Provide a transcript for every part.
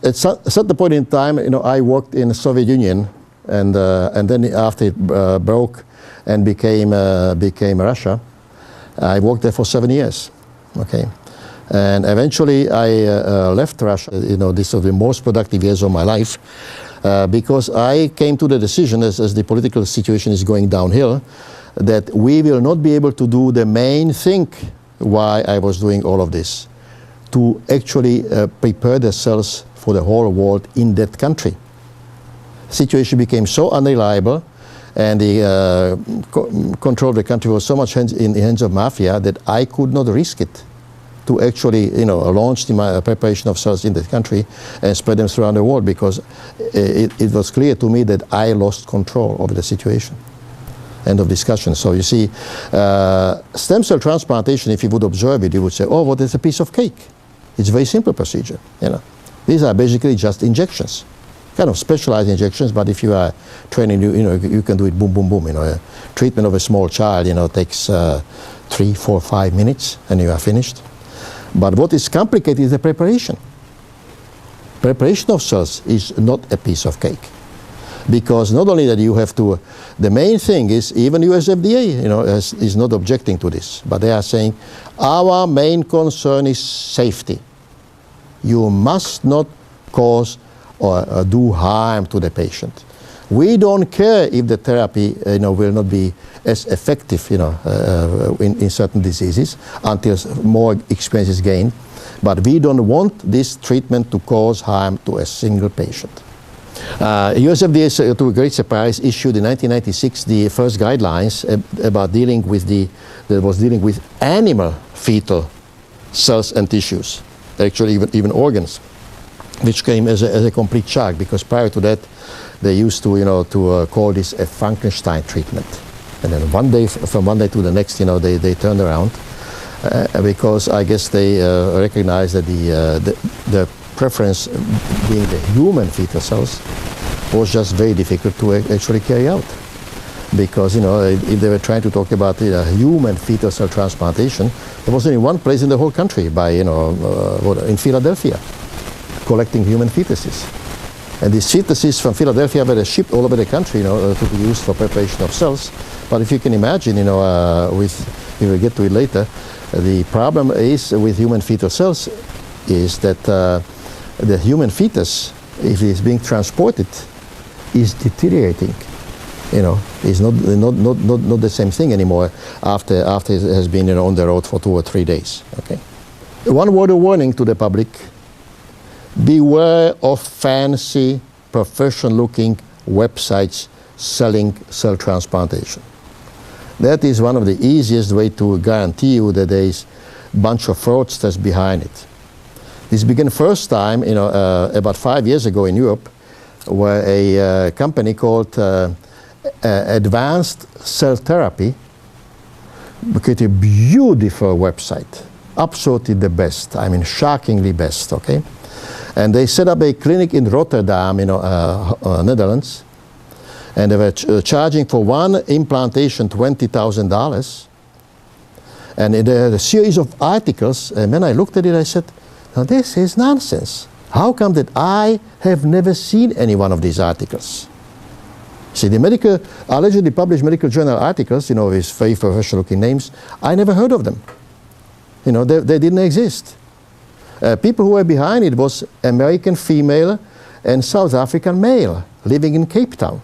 at certain point in time, I worked in the Soviet Union, and then after it broke and became Russia, I worked there for 7 years. Okay, and eventually I left Russia. These are the most productive years of my life, because I came to the decision, as the political situation is going downhill, that we will not be able to do the main thing why I was doing all of this, to actually prepare the cells for the whole world in that country. Situation became so unreliable, and the control of the country was so much in the hands of mafia that I could not risk it to actually launch the preparation of cells in the country and spread them around the world, because it was clear to me that I lost control over the situation. End of discussion. So you see, stem cell transplantation, if you would observe it, you would say, oh, well, it's a piece of cake. It's a very simple procedure. These are basically just injections, kind of specialized injections, but if you are training, you can do it boom, boom, boom. A treatment of a small child, takes 3, 4, 5 minutes, and you are finished. But what is complicated is the preparation. Preparation of cells is not a piece of cake. Because not only that you have to, the main thing is, even US FDA is not objecting to this, but they are saying our main concern is safety. You must not cause or do harm to the patient. We don't care if the therapy will not be as effective in certain diseases until more experience is gained, but we don't want this treatment to cause harm to a single patient. US FDA, to a great surprise, issued in 1996 the first guidelines about dealing with animal fetal cells and tissues, actually even organs, which came as a complete shock, because prior to that they used to call this a Frankenstein treatment, and then from one day to the next, they turned around because I guess they recognized that the preference being the human fetal cells was just very difficult to actually carry out, because if they were trying to talk about human fetal cell transplantation, there was only one place in the whole country in Philadelphia, collecting human fetuses, and these fetuses from Philadelphia were shipped all over the country to be used for preparation of cells. But if you can imagine, we will get to it later, the problem is with human fetal cells is that the human fetus, if it is being transported, is deteriorating. Is not the same thing anymore after it has been on the road for 2 or 3 days. Okay. One word of warning to the public: beware of fancy, professional-looking websites selling cell transplantation. That is one of the easiest way to guarantee you that there is a bunch of fraudsters behind it. This began first time, about 5 years ago in Europe, where a company called Advanced Cell Therapy created a beautiful website, absolutely the best, I mean shockingly best, okay? And they set up a clinic in Rotterdam, Netherlands, and they were charging for one implantation $20,000. And they had a series of articles, and when I looked at it, I said, now this is nonsense. How come that I have never seen any one of these articles? See, the allegedly published medical journal articles, with very professional-looking names, I never heard of them. They didn't exist. People who were behind it was American female and South African male living in Cape Town.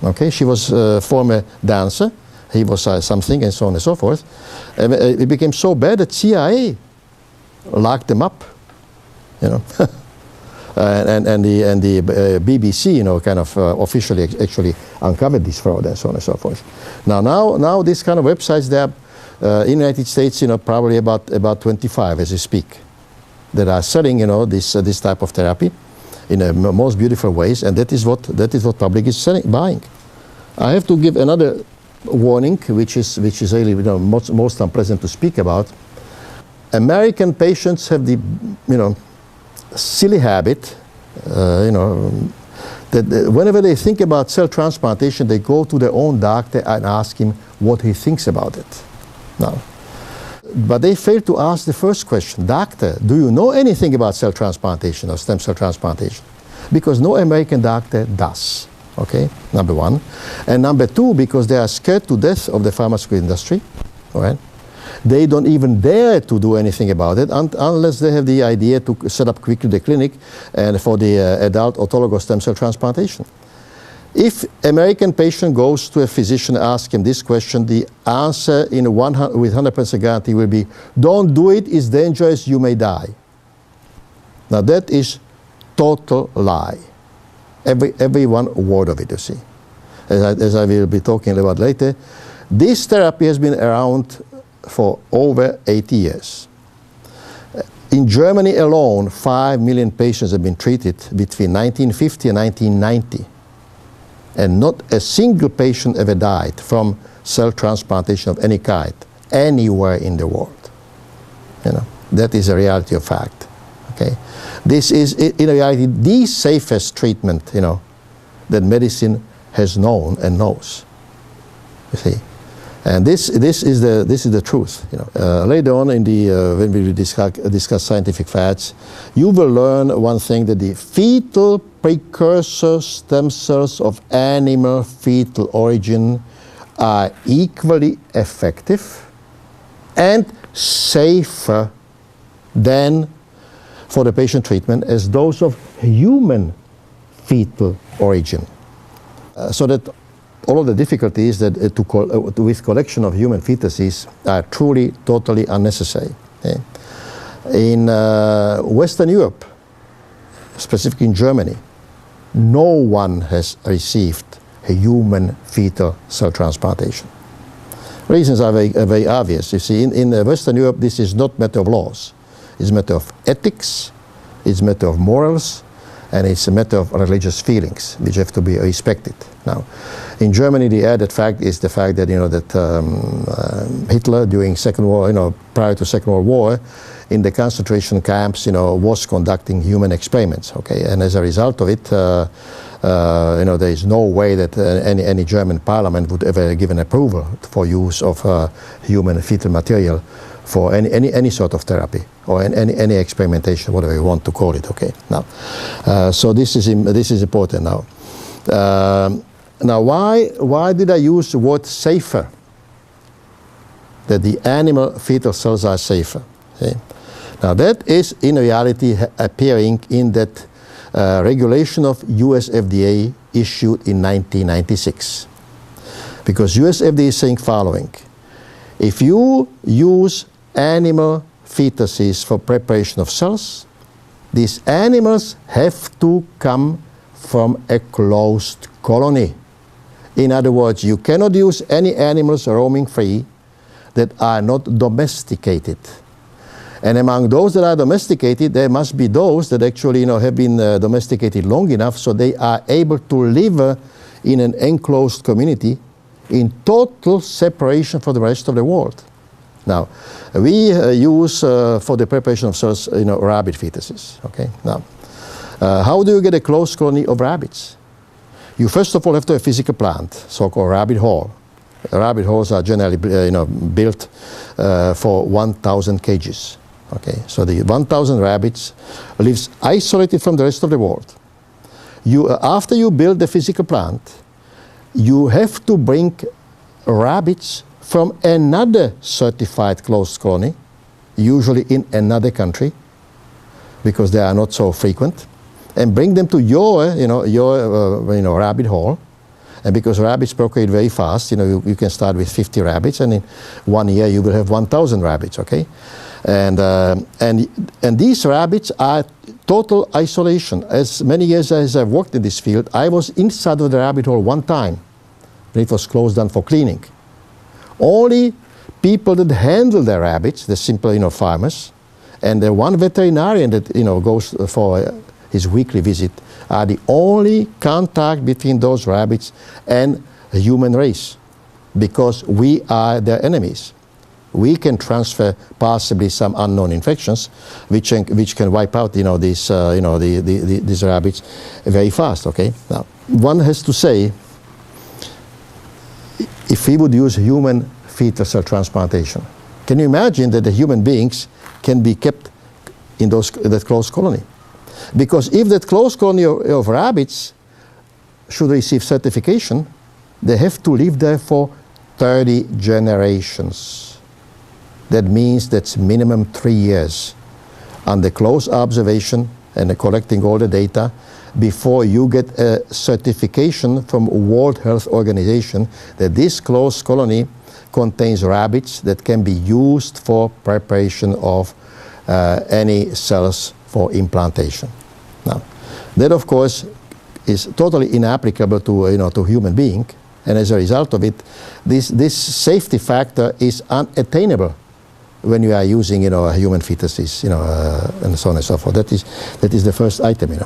Okay, she was a former dancer, he was something, and so on and so forth. And it became so bad that CIA locked them up, and the BBC, kind of officially actually uncovered this fraud and so on and so forth. Now this kind of websites, there are in the United States, probably about 25 as we speak, that are selling, this type of therapy in the most beautiful ways, and that is what public is buying. I have to give another warning, which is really most unpleasant to speak about. American patients have the silly habit, that whenever they think about cell transplantation, they go to their own doctor and ask him what he thinks about it. Now, But they failed to ask the first question, doctor, do you know anything about cell transplantation or stem cell transplantation? Because no American doctor does, okay, number one. And number two, because they are scared to death of the pharmaceutical industry, all right? They don't even dare to do anything about it unless they have the idea to set up quickly the clinic and for the adult autologous stem cell transplantation. If American patient goes to a physician and asks him this question, the answer with 100% guarantee will be, don't do it, it's dangerous, you may die. Now that is total lie. Every one word of it, you see. As I will be talking about later, this therapy has been around for over 80 years. In Germany alone, 5 million patients have been treated between 1950 and 1990. And not a single patient ever died from cell transplantation of any kind, anywhere in the world. You know, that is a reality of fact. Okay, this is in reality the safest treatment, you know, that medicine has known and knows. You see, and this is the truth. You know, later on in the when we discuss scientific facts, you will learn one thing, that the fetal precursor stem cells of animal fetal origin are equally effective and safer than for the patient treatment as those of human fetal origin. So that all of the difficulties that with collection of human fetuses are truly, totally unnecessary. Okay? In Western Europe, specifically in Germany, no one has received a human fetal cell transplantation. Reasons are very obvious. You see, in Western Europe, this is not a matter of laws. It's a matter of ethics, it's a matter of morals, and it's a matter of religious feelings, which have to be respected. Now, in Germany, the added fact is the fact that, you know, that Hitler, during Second War, you know, prior to Second World War, in the concentration camps, you know, was conducting human experiments. Okay, and as a result of it, you know, there is no way that any German parliament would ever give an approval for use of human fetal material for any sort of therapy or any experimentation, whatever you want to call it. Okay, now, so this is important now. Now, why did I use the word safer? That the animal fetal cells are safer. Okay? Now, that is in reality appearing in that regulation of US FDA issued in 1996. Because US FDA is saying following: if you use animal fetuses for preparation of cells, these animals have to come from a closed colony. In other words, you cannot use any animals roaming free that are not domesticated. And among those that are domesticated, there must be those that actually, you know, have been domesticated long enough so they are able to live in an enclosed community in total separation from the rest of the world. Now, we use for the preparation of cells, you know, rabbit fetuses. Okay. Now, how do you get a closed colony of rabbits? You first of all have to have a physical plant, so-called rabbit hole. Rabbit holes are generally, you know, built for 1,000 cages. Okay, so the 1,000 rabbits lives isolated from the rest of the world. After you build the physical plant, you have to bring rabbits from another certified closed colony, usually in another country, because they are not so frequent, and bring them to your rabbit hole. And because rabbits procreate very fast, you know, you can start with 50 rabbits, and in 1 year you will have 1,000 rabbits. Okay, and these rabbits are total isolation. As many years as I've worked in this field, I was inside of the rabbit hole one time. It was closed down for cleaning. Only people that handle their rabbits, the simple, you know, farmers, and the one veterinarian that, you know, goes for his weekly visit, are the only contact between those rabbits and the human race, because we are their enemies. We can transfer possibly some unknown infections, which can wipe out, you know, these these rabbits very fast. Okay. Now, one has to say, if we would use human fetal cell transplantation, Can you imagine that the human beings can be kept in that closed colony? Because if that closed colony of rabbits should receive certification, they have to live there for 30 generations. That means that's minimum 3 years under close observation and collecting all the data before you get a certification from World Health Organization that this closed colony contains rabbits that can be used for preparation of any cells for implantation. Now, that of course is totally inapplicable to to human being, and as a result of it, this safety factor is unattainable when you are using human fetuses, and so on and so forth. That is the first item,